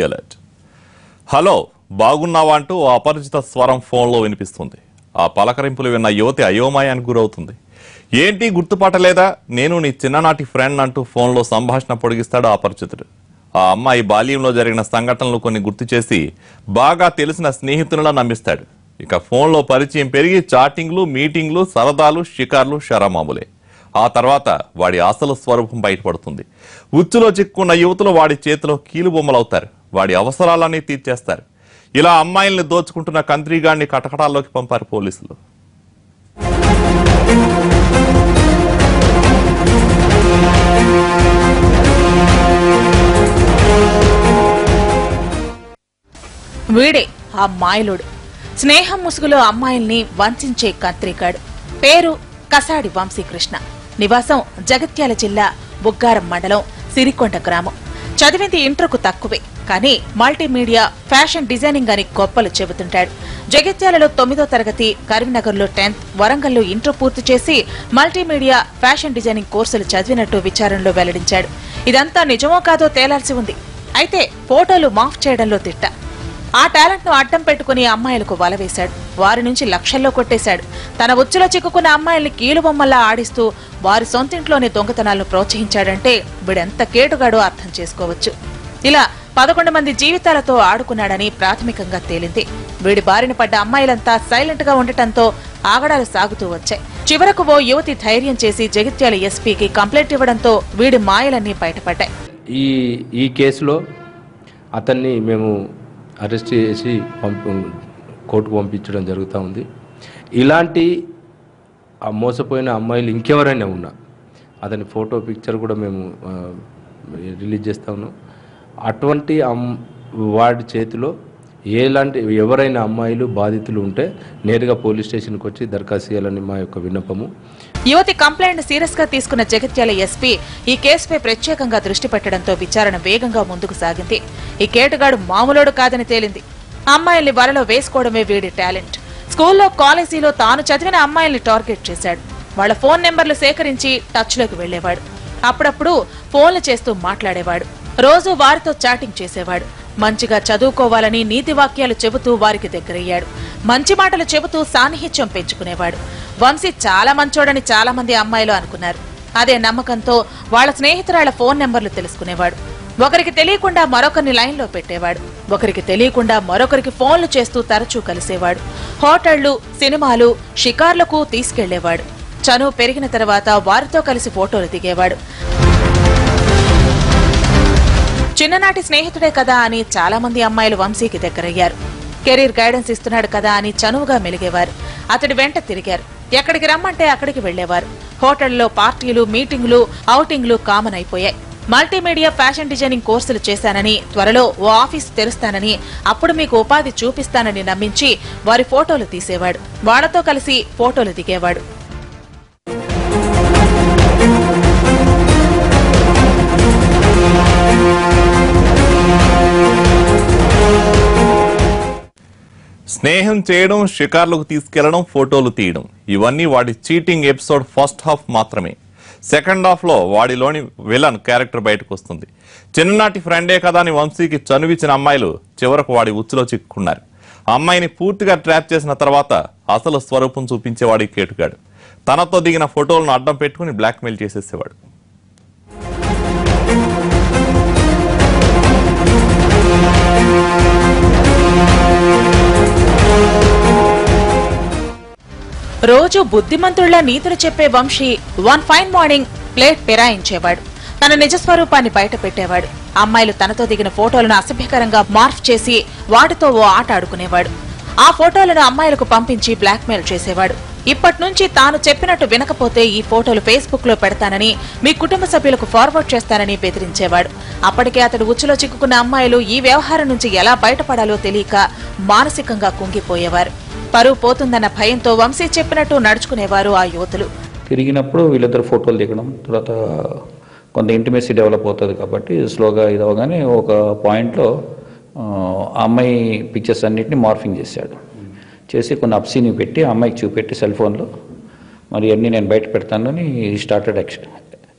Alert. Hello బాగున్నావా అంటూ ఓ అపరిచిత స్వరం ఫోన్లో వినిపిస్తుంది. ఆ పలకరింపులు విన్న యువతి అయోమయానికి గురవుతుంది. ఏంటి గుర్తుపట్టలేదా, నేను నీ చిన్ననాటి ఫ్రెండ్ అంటూ ఫోన్లో సంభాషణ పొడిగిస్తాడు అపరిచితుడు. ఆ అమ్మాయి బాల్యంలో జరిగిన సంఘటనలు కొన్ని గుర్తు చేసి బాగా తెలిసిన స్నేహితులను నమ్మిస్తాడు. ఇక ఫోన్లో పరిచయం పెరిగి చాటింగ్లు, మీటింగ్లు, సరదాలు, షికార్లు షరామాములే. ఆ తర్వాత వాడి అసలు స్వరూపం బయటపడుతుంది. ఉచ్చులో చిక్కున్న యువతులు వాడి చేతిలో కీలుబొమ్మలవుతారు. వాడి అవసరాలన్నీ తీర్చేస్తారు. ఇలా అమ్మాయిల్ని దోచుకుంటున్న కంత్రీగాడిని కటకటాల్లోకి పంపారు పోలీసులు. వీడే ఆ మాయలుడు. స్నేహం ముసుగులో అమ్మాయిల్ని వంచే కంత్రీగాడు. పేరు కసాడి వంశీకృష్ణ. నివాసం జగిత్యాల జిల్లా బుగ్గారం మండలం సిరికొండ గ్రామం. చదివింది ఇంటర్కు తక్కువే, కానీ మల్టీమీడియా ఫ్యాషన్ డిజైనింగ్ అని గొప్పలు చెబుతుంటాడు. జగిత్యాలలో 9వ తరగతి, కరీంనగర్లో 10th, వరంగల్లో ఇంటర్ పూర్తి చేసి మల్టీమీడియా ఫ్యాషన్ డిజైనింగ్ కోర్సులు చదివినట్టు విచారణలో వెల్లడించాడు. ఇదంతా నిజమో కాదో తేలాల్సి ఉంది. అయితే ఫోటోలు మాఫ్ చేయడంలో తిట్ట. ఆ టాలెంట్ ను అడ్డం పెట్టుకుని అమ్మాయిలకు వలవేశాడు. వారి నుంచి లక్షల్లో కొట్టేశాడు. తన ఉచ్చులో చిక్కుకున్న అమ్మాయిల్ని కీలుబొమ్మల్లా ఆడిస్తూ వారి సొంతింట్లోని దొంగతనాలను ప్రోత్సహించాడంటే వీడెంత కేటుగాడో అర్థం చేసుకోవచ్చు. ఇలా 11 మంది జీవితాలతో ఆడుకున్నాడని ప్రాథమికంగా తేలింది. వీడి బారిన పడ్డ అమ్మాయిలంతా సైలెంట్ గా ఉండటంతో ఆగడాలు సాగుతూ వచ్చాయి. చివరకు ఓ యువతి ధైర్యం చేసి జగిత్యాల ఎస్పీకి కంప్లైంట్ ఇవ్వడంతో వీడి మాయలన్నీ బయటపడ్డాయి. ఈ కేసులో అతన్ని మేము అరెస్ట్ చేసి కోర్టుకు పంపించడం జరుగుతూ ఉంది. ఇలాంటి మోసపోయిన అమ్మాయిలు ఇంకెవరైనా ఉన్నా అతని ఫోటో పిక్చర్ కూడా మేము రిలీజ్ చేస్తా ఉన్నాం. అటువంటి వాడి చేతిలో ఎవరైనా అమ్మాయిలు బాధితులు ఉంటే నేరుగా పోలీస్ స్టేషన్కి వచ్చి దరఖాస్తు చేయాలని మా యొక్క విన్నపము. యువతి కంప్లైంట్ సీరియస్ గా తీసుకున్న జగిత్యాల ఎస్పీ ఈ కేసుపై ప్రత్యేకంగా దృష్టి పెట్టడంతో విచారణ వేగంగా ముందుకు సాగింది. ఈ కేటుగాడు మామూలోడు కాదని తేలింది. అమ్మాయిల్ని వలలో వేసుకోవడమే వీడి టాలెంట్. స్కూల్లో, కాలేజీలో తాను చదివిన అమ్మాయిల్ని టార్గెట్ చేశాడు. వాళ్ల ఫోన్ నెంబర్లు సేకరించి టచ్ లోకి వెళ్లేవాడు. అప్పుడప్పుడు ఫోన్లు చేస్తూ మాట్లాడేవాడు. రోజు వారితో చాటింగ్ చేసేవాడు. మంచిగా చదువుకోవాలని నీతి వాక్యాలు చెబుతూ వారికి దగ్గరయ్యాడు. మంచి మాటలు చెబుతూ సాన్నిహిత్యం పెంచుకునేవాడు. వంశీ చాలా మంచోడని చాలా మంది అమ్మాయిలు అనుకున్నారు. అదే నమ్మకంతో వాళ్ల స్నేహితురాళ్ల ఫోన్ నెంబర్లు తెలుసుకునేవాడు. ఒకరికి తెలియకుండా మరొకరిని లైన్లో పెట్టేవాడు. ఒకరికి తెలియకుండా మరొకరికి ఫోన్లు చేస్తూ తరచూ కలిసేవాడు. హోటళ్లు, సినిమాలు, షికార్లకు తీసుకెళ్లేవాడు. చనువు పెరిగిన తర్వాత వారితో కలిసి ఫోటోలు దిగేవాడు. చిన్ననాటి స్నేహితుడే కదా అని చాలా మంది అమ్మాయిలు వంశీకి దగ్గరయ్యారు. కెరీర్ గైడెన్స్ ఇస్తున్నాడు కదా అని చనువుగా మెలిగేవారు. అతడి వెంట తిరిగారు. ఎక్కడికి రమ్మంటే అక్కడికి వెళ్లేవారు. హోటళ్లలో పార్టీలు, మీటింగులు, ఔటింగ్లు కామన్ అయిపోయాయి. మల్టీమీడియా ఫ్యాషన్ డిజైనింగ్ కోర్సులు చేశానని, త్వరలో ఓ ఆఫీసు తెరుస్తానని, అప్పుడు మీకు ఉపాధి చూపిస్తానని నమ్మించి వారి ఫోటోలు తీసేవాడు. వాళ్లతో కలిసి ఫోటోలు దిగేవాడు. స్నేహం చేయడం, షికార్లకు తీసుకెళ్లడం, ఫోటోలు తీయడం, ఇవన్నీ వాడి చీటింగ్ ఎపిసోడ్ ఫస్ట్ హాఫ్ మాత్రమే. సెకండ్ హాఫ్ లో వాడిలోని విలన్ క్యారెక్టర్ బయటకు వస్తుంది. చిన్ననాటి ఫ్రెండే కదా అని వంశీకి చనువిచ్చిన అమ్మాయిలు చివరకు వాడి ఉచ్చులో చిక్కుకున్నారు. అమ్మాయిని పూర్తిగా ట్రాప్ చేసిన తర్వాత అసలు స్వరూపం చూపించేవాడి కేటుగాడు. తనతో దిగిన ఫోటోలను అడ్డం పెట్టుకుని బ్లాక్మెయిల్ చేసేసేవాడు. రోజు బుద్ధిమంతుళ్లా నీతులు చెప్పే Vamsi one fine morning plate పెరాయించేవాడు. తన నిజస్వరూపాన్ని బయట పెట్టేవాడు. అమ్మాయిలు తనతో దిగిన ఫోటోలను అసభ్యకరంగా మార్ఫ్ చేసి వాటితో ఓ ఆట ఆడుకునేవాడు. ఆ ఫోటోలను అమ్మాయిలకు పంపించి బ్లాక్మెయిల్ చేసేవాడు. ఇప్పటి నుంచి తాను చెప్పినట్టు వినకపోతే ఈ ఫోటోలు ఫేస్బుక్ లో పెడతానని, మీ కుటుంబ సభ్యులకు ఫార్వర్డ్ చేస్తానని బెదిరించేవాడు. అప్పటికే అతడు ఉచ్చులో చిక్కుకున్న అమ్మాయిలు ఈ వ్యవహారం నుంచి ఎలా బయటపడాలో తెలియక మానసికంగా కుంగిపోయేవారు. పరువు పోతుందన్న భయంతో వంశీ చెప్పినట్టు నడుచుకునేవారు ఆ యువతులు. తిరిగినప్పుడు వీళ్ళిద్దరు ఫోటోలు దిగడం, తర్వాత కొంత ఇంటిమేసీ డెవలప్ అవుతుంది కాబట్టి స్లోగా ఇదవగానే ఒక పాయింట్లో ఆ అమ్మాయి పిక్చర్స్ అన్నింటినీ మార్ఫింగ్ చేశాడు. చేసి కొన్ని అప్సీని పెట్టి ఆ అమ్మాయికి చూపెట్టి సెల్ ఫోన్లో మరి అన్నీ నేను బయట పెడతానని స్టార్టెడ్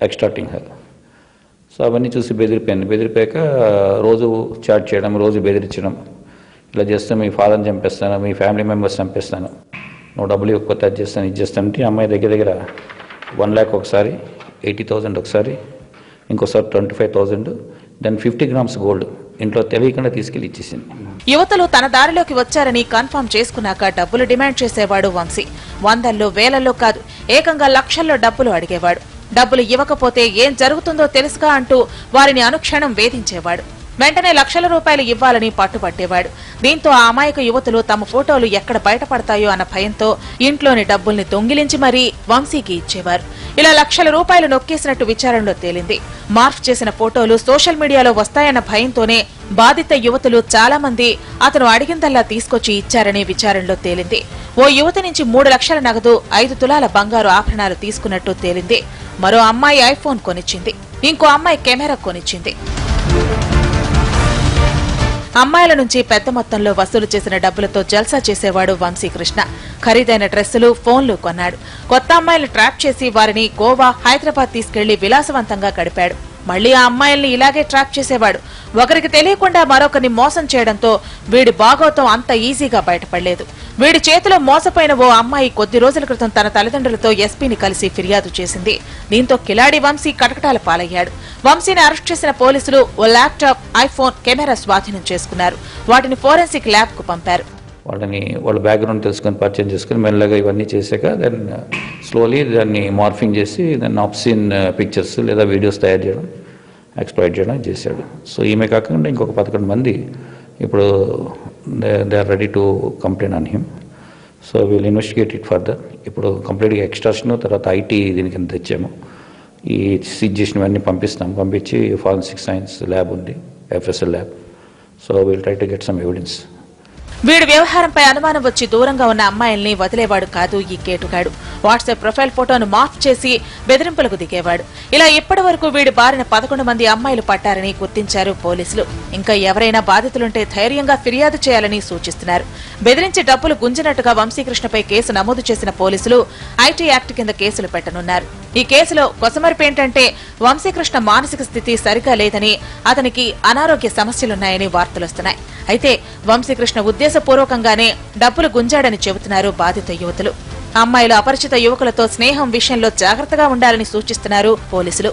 ఎక్స్టార్టింగ్ హర్. సో అవన్నీ చూసి బెదిరిపోయాను. బెదిరిపోయాక రోజు చాట్ చేయడం, రోజు బెదిరించడం, ఇలా చేస్తే మీ ఫాదర్ని చంపేస్తాను, మీ ఫ్యామిలీ మెంబర్స్ చంపేస్తాను, నువ్వు డబ్బులు ఇవ్వకపోతే అది చేస్తాను, ఇది చేస్తాను అంటే అమ్మాయి దగ్గర 1 lakh ఒకసారి, 80,000 ఒకసారి, ఇంకోసారి 25,000, దెన్ 50 grams గోల్డ్ ఇంట్లో తెలియకుండా తీసుకెళ్లి ఇచ్చేసింది. యువతలు తన దారిలోకి వచ్చారని కన్ఫర్మ్ చేసుకున్నాక డబ్బులు డిమాండ్ చేసేవాడు వంశీ. 100ల్లో 1000ల్లో కాదు, ఏకంగా లక్షల్లో డబ్బులు అడిగేవాడు. డబ్బులు ఇవ్వకపోతే ఏం జరుగుతుందో తెలుసుగా అంటూ వారిని అనుక్షణం వేధించేవాడు. వెంటనే లక్షల రూపాయలు ఇవ్వాలని పట్టుపట్టేవాడు. దీంతో ఆ అమాయక యువతులు తమ ఫోటోలు ఎక్కడ బయటపడతాయో అన్న భయంతో ఇంట్లోని డబ్బుల్ని దొంగిలించి మరీ వంశీకి ఇచ్చేవారు. ఇలా లక్షల రూపాయలు నొక్కేసినట్టు విచారణలో తేలింది. మార్ఫ్ చేసిన ఫోటోలు సోషల్ మీడియాలో వస్తాయన్న భయంతోనే బాధిత యువతులు చాలా మంది అతను అడిగిందల్లా తీసుకొచ్చి ఇచ్చారని విచారణలో తేలింది. ఓ యువతి నుంచి 3 లక్షల నగదు, 5 తులాల బంగారు ఆభరణాలు తీసుకున్నట్టు తేలింది. మరో అమ్మాయి ఐఫోన్ కొనిచ్చింది, ఇంకో అమ్మాయి కెమెరా కొనిచ్చింది. అమ్మాయిల నుంచి పెద్ద మొత్తంలో వసూలు చేసిన డబ్బులతో జల్సా చేసేవాడు వంశీకృష్ణ. ఖరీదైన డ్రెస్సులు, ఫోన్లు కొన్నాడు. కొత్త అమ్మాయిలు ట్రాప్ చేసి వారిని గోవా, హైదరాబాద్ తీసుకెళ్లి విలాసవంతంగా గడిపాడు. మళ్లీ ఆ అమ్మాయిల్ని ఇలాగే ట్రాప్ చేసేవాడు. ఒకరికి తెలియకుండా మరొకరిని మోసం చేయడంతో వీడి బాగోతం అంత ఈజీగా బయటపడలేదు. వీడి చేతిలో మోసపోయిన ఓ అమ్మాయి కొద్ది రోజుల క్రితం తన తల్లిదండ్రులతో ఎస్పీని కలిసి ఫిర్యాదు చేసింది. దీంతో కిలాడి వంశీ కటకటాల పాలయ్యాడు. వంశీని అరెస్ట్ చేసిన పోలీసులు ఓ ల్యాప్టాప్, ఐఫోన్, కెమెరా స్వాధీనం చేసుకున్నారు. వాటిని ఫోరెన్సిక్ ల్యాబ్ కు పంపారు. వాళ్ళ బ్యాక్గ్రౌండ్ తెలుసుకొని పర్చేజ్ చేసుకుని మెల్లగా ఇవన్నీ చేశాక దెన్ స్లోలీ దాన్ని మార్ఫింగ్ చేసి దాన్ని ఆప్సిన్ పిక్చర్స్ లేదా వీడియోస్ తయారు చేయడం, ఎక్స్ప్లాయిట్ చేయడం చేశాడు. సో ఈమె కాకుండా ఇంకొక 11 మంది ఇప్పుడు they are ready to complaint on him. So we'll investigate it further. ఇప్పుడు కంప్లీట్గా ఎక్స్ట్రాషన్, తర్వాత ఐటీ దీనికి తెచ్చాము. ఈ సీజ్ చేసినవన్నీ పంపించి ఫారెన్సిక్ సైన్స్ ల్యాబ్ ఉంది, FSL lab. So we'll try to get some evidence. వీడి వ్యవహారంపై అనుమానం వచ్చి దూరంగా ఉన్న అమ్మాయిల్ని వదిలేవాడు కాదు ఈ కేటుగాడు. వాట్సాప్ ప్రొఫైల్ ఫోటోను మార్ఫ్ చేసి బెదిరింపులకు దిగేవాడు. ఇలా ఇప్పటి వరకు వీడి బారిన 11 మంది అమ్మాయిలు పట్టారని గుర్తించారు పోలీసులు. ఇంకా ఎవరైనా బాధితులుంటే ధైర్యంగా ఫిర్యాదు చేయాలని సూచిస్తున్నారు. బెదిరించి డబ్బులు గుంజినట్టుగా వంశీకృష్ణపై కేసు నమోదు చేసిన పోలీసులు ఐటీ యాక్ట్ కింద కేసులు పెట్టనున్నారు. ఈ కేసులో కొసమరిపేంటంటే వంశీకృష్ణ మానసిక స్థితి సరిగా లేదని, అతనికి అనారోగ్య సమస్యలున్నాయని వార్తలొస్తున్నాయి. అయితే వంశీకృష్ణ ఉద్దేశపూర్వకంగానే డబ్బులు గుంజాడని చెబుతున్నారు బాధిత యువతులు. అమ్మాయిలు అపరిచిత యువకులతో స్నేహం విషయంలో జాగ్రత్తగా ఉండాలని సూచిస్తున్నారు పోలీసులు.